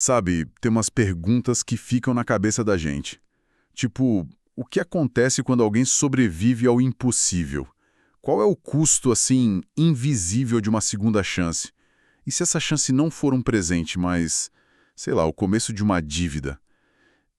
Sabe, tem umas perguntas que ficam na cabeça da gente. Tipo, o que acontece quando alguém sobrevive ao impossível? Qual é o custo, assim, invisível de uma segunda chance? E se essa chance não for um presente, mas, sei lá, o começo de uma dívida?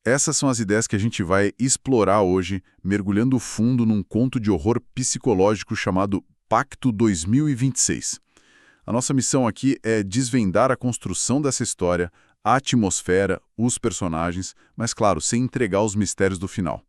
Essas são as ideias que a gente vai explorar hoje, mergulhando fundo num conto de horror psicológico chamado Pacto 2026. A nossa missão aqui é desvendar a construção dessa história, a atmosfera, os personagens, mas claro, sem entregar os mistérios do final.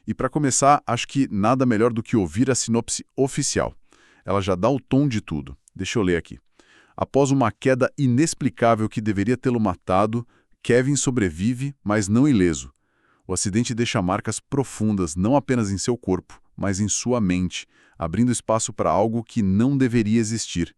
E para começar, acho que nada melhor do que ouvir a sinopse oficial. Ela já dá o tom de tudo. Deixa eu ler aqui. Após uma queda inexplicável que deveria tê-lo matado, Kevin sobrevive, mas não ileso. O acidente deixa marcas profundas não apenas em seu corpo, mas em sua mente, abrindo espaço para algo que não deveria existir.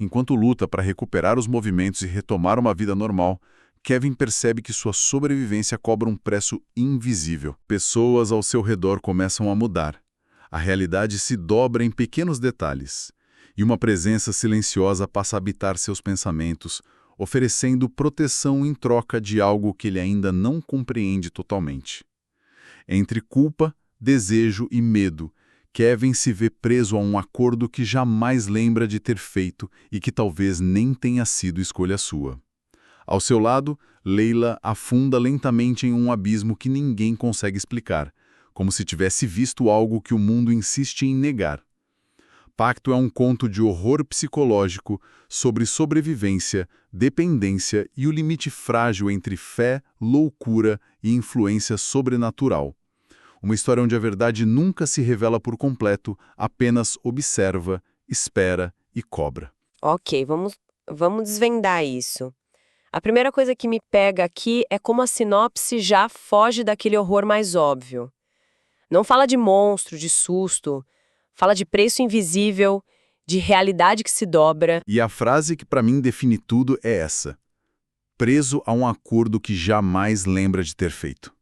Enquanto luta para recuperar os movimentos e retomar uma vida normal, Kevin percebe que sua sobrevivência cobra um preço invisível. Pessoas ao seu redor começam a mudar. A realidade se dobra em pequenos detalhes. E uma presença silenciosa passa a habitar seus pensamentos, oferecendo proteção em troca de algo que ele ainda não compreende totalmente. Entre culpa, desejo e medo, Kevin se vê preso a um acordo que jamais lembra de ter feito e que talvez nem tenha sido escolha sua. Ao seu lado, Leila afunda lentamente em um abismo que ninguém consegue explicar, como se tivesse visto algo que o mundo insiste em negar. Pacto é um conto de horror psicológico sobre sobrevivência, dependência e o limite frágil entre fé, loucura e influência sobrenatural. Uma história onde a verdade nunca se revela por completo, apenas observa, espera e cobra. Ok, vamos desvendar isso. A primeira coisa que me pega aqui é como a sinopse já foge daquele horror mais óbvio. Não fala de monstro, de susto, fala de preço invisível, de realidade que se dobra. E a frase que para mim define tudo é essa: preso a um acordo que jamais lembra de ter feito.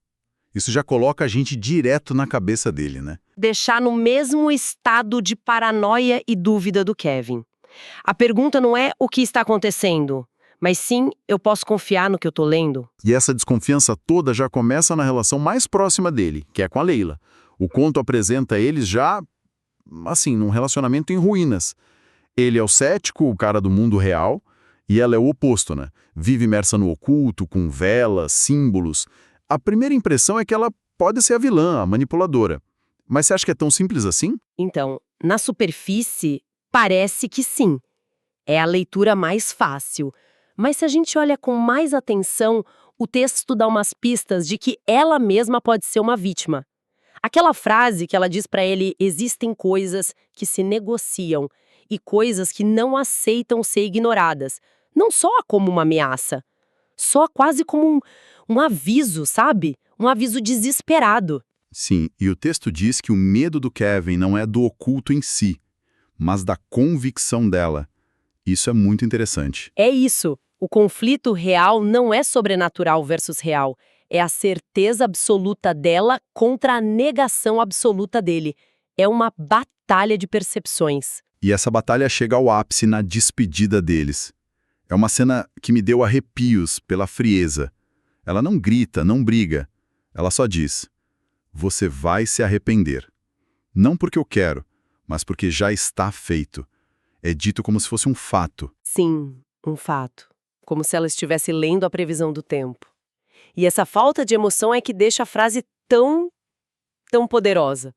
Isso já coloca a gente direto na cabeça dele, né? Deixar no mesmo estado de paranoia e dúvida do Kevin. A pergunta não é o que está acontecendo, mas sim, eu posso confiar no que eu tô lendo? E essa desconfiança toda já começa na relação mais próxima dele, que é com a Leila. O conto apresenta eles já, assim, num relacionamento em ruínas. Ele é o cético, o cara do mundo real, e ela é o oposto, né? Vive imersa no oculto, com velas, símbolos. A primeira impressão é que ela pode ser a vilã, a manipuladora. Mas você acha que é tão simples assim? Então, na superfície, parece que sim. É a leitura mais fácil. Mas se a gente olha com mais atenção, o texto dá umas pistas de que ela mesma pode ser uma vítima. Aquela frase que ela diz pra ele: existem coisas que se negociam e coisas que não aceitam ser ignoradas. Não só como uma ameaça, só quase como um aviso, sabe? Um aviso desesperado. Sim, e o texto diz que o medo do Kevin não é do oculto em si, mas da convicção dela. Isso é muito interessante. É isso. O conflito real não é sobrenatural versus real. É a certeza absoluta dela contra a negação absoluta dele. É uma batalha de percepções. E essa batalha chega ao ápice na despedida deles. É uma cena que me deu arrepios pela frieza. Ela não grita, não briga. Ela só diz: você vai se arrepender. Não porque eu quero, mas porque já está feito. É dito como se fosse um fato. Sim, um fato. Como se ela estivesse lendo a previsão do tempo. E essa falta de emoção é que deixa a frase tão poderosa.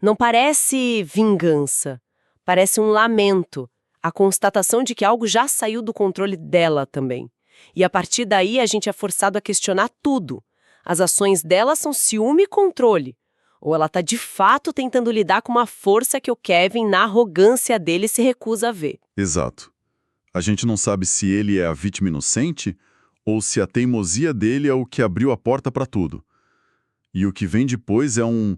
Não parece vingança, parece um lamento, a constatação de que algo já saiu do controle dela também. E a partir daí a gente é forçado a questionar tudo. As ações dela são ciúme e controle. Ou ela está de fato tentando lidar com uma força que o Kevin, na arrogância dele, se recusa a ver. Exato. A gente não sabe se ele é a vítima inocente ou se a teimosia dele é o que abriu a porta para tudo. E o que vem depois é um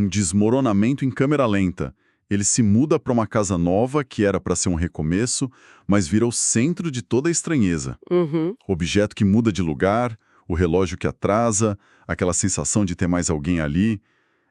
desmoronamento em câmera lenta. Ele se muda para uma casa nova, que era para ser um recomeço, mas vira o centro de toda a estranheza. Uhum. Objeto que muda de lugar, o relógio que atrasa, aquela sensação de ter mais alguém ali.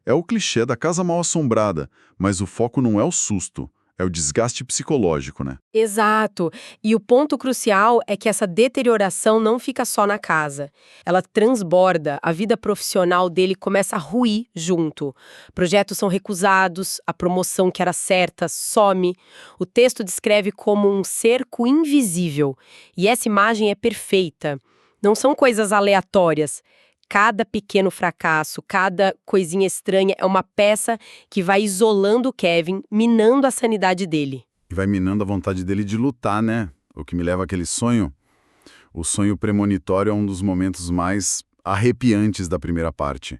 É o clichê da casa mal-assombrada, mas o foco não é o susto, É o desgaste psicológico, né? Exato. E o ponto crucial é que essa deterioração não fica só na casa. Ela transborda, a vida profissional dele começa a ruir junto. Projetos são recusados, a promoção que era certa some. O texto descreve como um cerco invisível. E essa imagem é perfeita. Não são coisas aleatórias. Cada pequeno fracasso, cada coisinha estranha é uma peça que vai isolando o Kevin, minando a sanidade dele. E vai minando a vontade dele de lutar, né? O que me leva àquele sonho. O sonho premonitório é um dos momentos mais arrepiantes da primeira parte.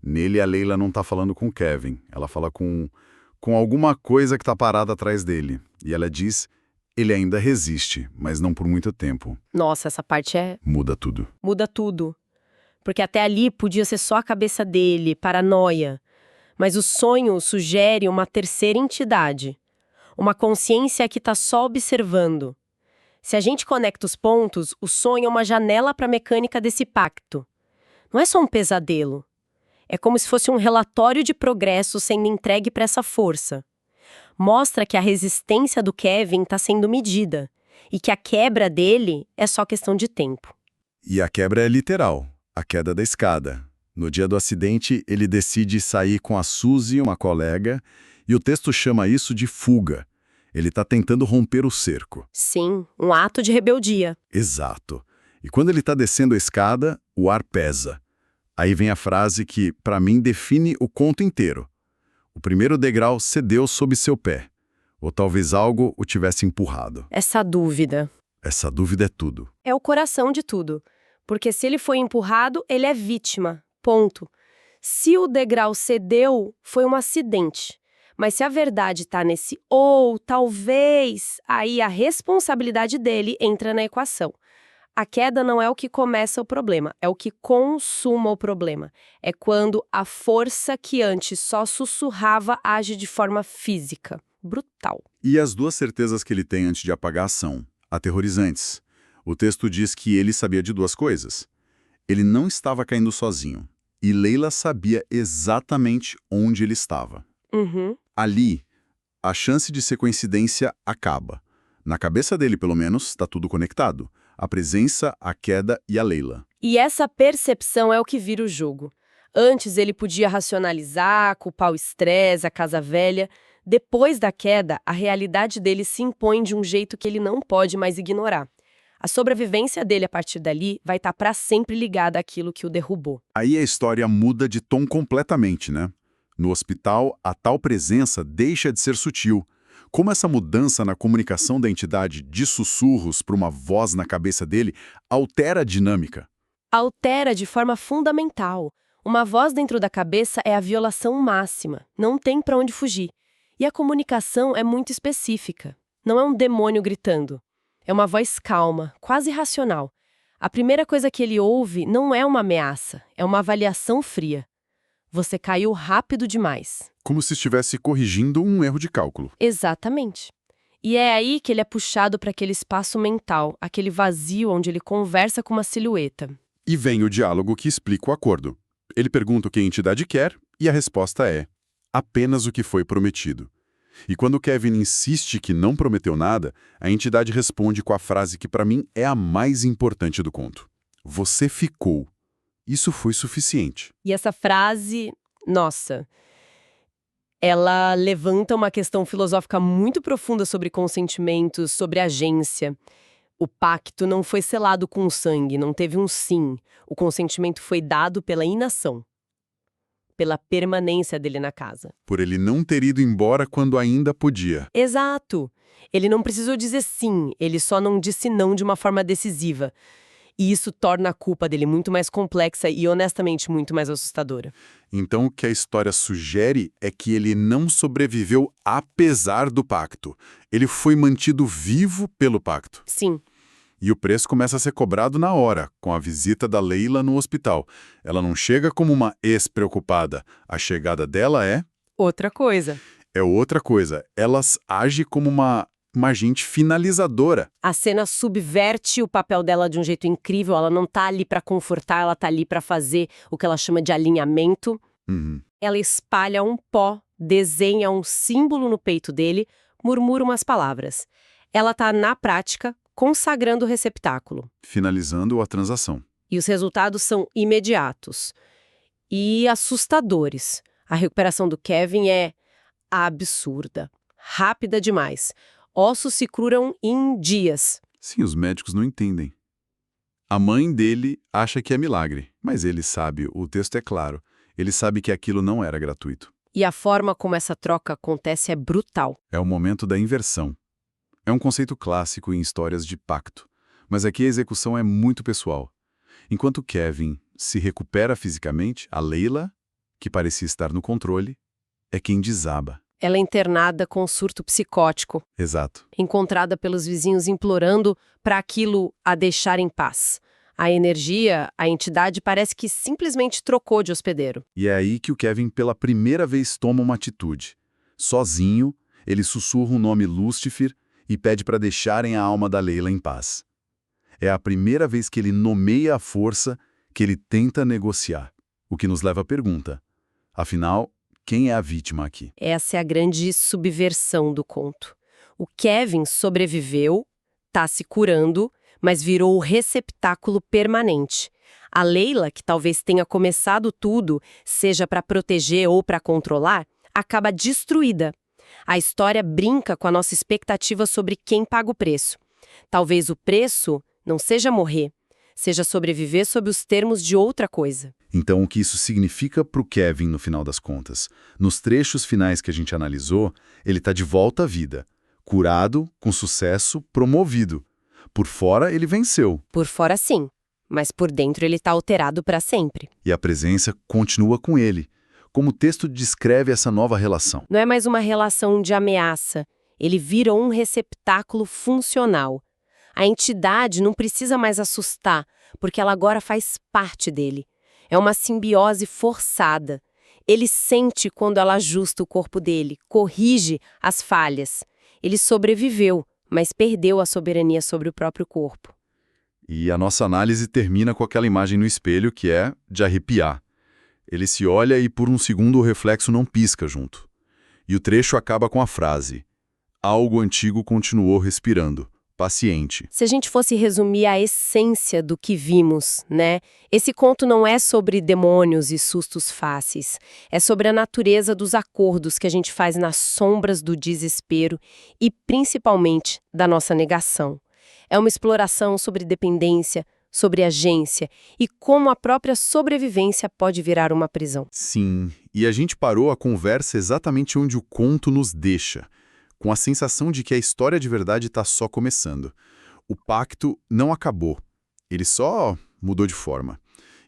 Nele, a Leila não tá falando com o Kevin. Ela fala com alguma coisa que tá parada atrás dele. E ela diz, ele ainda resiste, mas não por muito tempo. Nossa, essa parte Muda tudo. muda tudo. Porque até ali podia ser só a cabeça dele, paranoia. Mas o sonho sugere uma terceira entidade. Uma consciência que está só observando. Se a gente conecta os pontos, o sonho é uma janela para a mecânica desse pacto. Não é só um pesadelo. É como se fosse um relatório de progresso sendo entregue para essa força. Mostra que a resistência do Kevin está sendo medida e que a quebra dele é só questão de tempo. E a quebra é literal. A queda da escada. No dia do acidente, ele decide sair com a Suzy, uma colega, e o texto chama isso de fuga. Ele está tentando romper o cerco. Sim, um ato de rebeldia. Exato. E quando ele está descendo a escada, o ar pesa. Aí vem a frase que, para mim, define o conto inteiro. O primeiro degrau cedeu sob seu pé. Ou talvez algo o tivesse empurrado. Essa dúvida. Essa dúvida é tudo. É o coração de tudo. Porque se ele foi empurrado, ele é vítima. Ponto. Se o degrau cedeu, foi um acidente. Mas se a verdade está nesse ou, talvez, aí a responsabilidade dele entra na equação. A queda não é o que começa o problema, é o que consuma o problema. É quando a força que antes só sussurrava age de forma física. Brutal. E as duas certezas que ele tem antes de apagar são aterrorizantes. O texto diz que ele sabia de duas coisas. Ele não estava caindo sozinho. E Leila sabia exatamente onde ele estava. Uhum. Ali, a chance de ser coincidência acaba. Na cabeça dele, pelo menos, está tudo conectado. A presença, a queda e a Leila. E essa percepção é o que vira o jogo. Antes ele podia racionalizar, culpar o estresse, a casa velha. Depois da queda, a realidade dele se impõe de um jeito que ele não pode mais ignorar. A sobrevivência dele a partir dali vai estar para sempre ligada àquilo que o derrubou. Aí a história muda de tom completamente, né? No hospital, a tal presença deixa de ser sutil. Como essa mudança na comunicação da entidade de sussurros para uma voz na cabeça dele altera a dinâmica. Altera de forma fundamental. Uma voz dentro da cabeça é a violação máxima. Não tem para onde fugir. E a comunicação é muito específica. Não é um demônio gritando. É uma voz calma, quase racional. A primeira coisa que ele ouve não é uma ameaça, é uma avaliação fria. Você caiu rápido demais. Como se estivesse corrigindo um erro de cálculo. Exatamente. E é aí que ele é puxado para aquele espaço mental, aquele vazio onde ele conversa com uma silhueta. E vem o diálogo que explica o acordo. Ele pergunta o que a entidade quer e a resposta é apenas o que foi prometido. E quando Kevin insiste que não prometeu nada, a entidade responde com a frase que para mim é a mais importante do conto. Você ficou. Isso foi suficiente. E essa frase, nossa, ela levanta uma questão filosófica muito profunda sobre consentimentos, sobre agência. O pacto não foi selado com sangue, não teve um sim. O consentimento foi dado pela inação, pela permanência dele na casa. Por ele não ter ido embora quando ainda podia. Exato. Ele não precisou dizer sim, ele só não disse não de uma forma decisiva. E isso torna a culpa dele muito mais complexa e, honestamente, muito mais assustadora. Então, o que a história sugere é que ele não sobreviveu apesar do pacto. Ele foi mantido vivo pelo pacto. Sim. E o preço começa a ser cobrado na hora, com a visita da Leila no hospital. Ela não chega como uma ex-preocupada. A chegada dela é... outra coisa. É outra coisa. Ela age como uma agente finalizadora. A cena subverte o papel dela de um jeito incrível. Ela não tá ali pra confortar, ela tá ali pra fazer o que ela chama de alinhamento. Uhum. Ela espalha um pó, desenha um símbolo no peito dele, murmura umas palavras. Ela está, na prática, consagrando o receptáculo. Finalizando a transação. E os resultados são imediatos e assustadores. A recuperação do Kevin é absurda, rápida demais. Ossos se curam em dias. Sim, os médicos não entendem. A mãe dele acha que é milagre, mas ele sabe, o texto é claro, ele sabe que aquilo não era gratuito. E a forma como essa troca acontece é brutal. É o momento da inversão. É um conceito clássico em histórias de pacto, mas aqui a execução é muito pessoal. Enquanto Kevin se recupera fisicamente, a Leila, que parecia estar no controle, é quem desaba. Ela é internada com surto psicótico, Exato. encontrada pelos vizinhos implorando para aquilo a deixar em paz. A energia, a entidade parece que simplesmente trocou de hospedeiro. E é aí que o Kevin pela primeira vez toma uma atitude. Sozinho, ele sussurra o nome Lúcifer e pede para deixarem a alma da Leila em paz. É a primeira vez que ele nomeia a força que ele tenta negociar. O que nos leva à pergunta. Afinal, quem é a vítima aqui? Essa é a grande subversão do conto. O Kevin sobreviveu, está se curando, mas virou o receptáculo permanente. A Leila, que talvez tenha começado tudo, seja para proteger ou para controlar, acaba destruída. A história brinca com a nossa expectativa sobre quem paga o preço. Talvez o preço não seja morrer, seja sobreviver sob os termos de outra coisa. Então, o que isso significa para o Kevin no final das contas? Nos trechos finais que a gente analisou, ele está de volta à vida. Curado, com sucesso, promovido. Por fora, ele venceu. Por fora, sim, mas por dentro ele está alterado para sempre. E a presença continua com ele. Como o texto descreve essa nova relação? Não é mais uma relação de ameaça. Ele vira um receptáculo funcional. A entidade não precisa mais assustar, porque ela agora faz parte dele. É uma simbiose forçada. Ele sente quando ela ajusta o corpo dele, corrige as falhas. Ele sobreviveu, mas perdeu a soberania sobre o próprio corpo. E a nossa análise termina com aquela imagem no espelho que é de arrepiar. Ele se olha e por um segundo o reflexo não pisca junto. E o trecho acaba com a frase: algo antigo continuou respirando. Paciente. Se a gente fosse resumir a essência do que vimos, né? Esse conto não é sobre demônios e sustos fáceis. É sobre a natureza dos acordos que a gente faz nas sombras do desespero e, principalmente, da nossa negação. É uma exploração sobre dependência, sobre agência e como a própria sobrevivência pode virar uma prisão. Sim, e a gente parou a conversa exatamente onde o conto nos deixa, com a sensação de que a história de verdade está só começando. O pacto não acabou, ele só mudou de forma.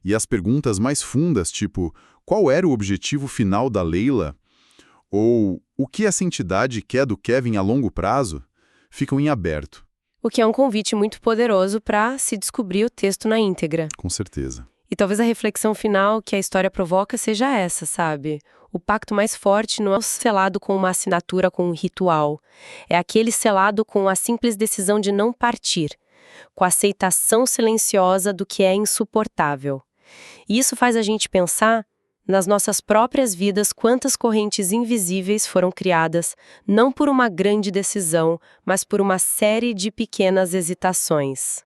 E as perguntas mais fundas, tipo, qual era o objetivo final da Leila? Ou o que essa entidade quer do Kevin a longo prazo? Ficam em aberto. O que é um convite muito poderoso para se descobrir o texto na íntegra. Com certeza. E talvez a reflexão final que a história provoca seja essa, sabe? O pacto mais forte não é o selado com uma assinatura, com um ritual. É aquele selado com a simples decisão de não partir, com a aceitação silenciosa do que é insuportável. E isso faz a gente pensar nas nossas próprias vidas quantas correntes invisíveis foram criadas, não por uma grande decisão, mas por uma série de pequenas hesitações.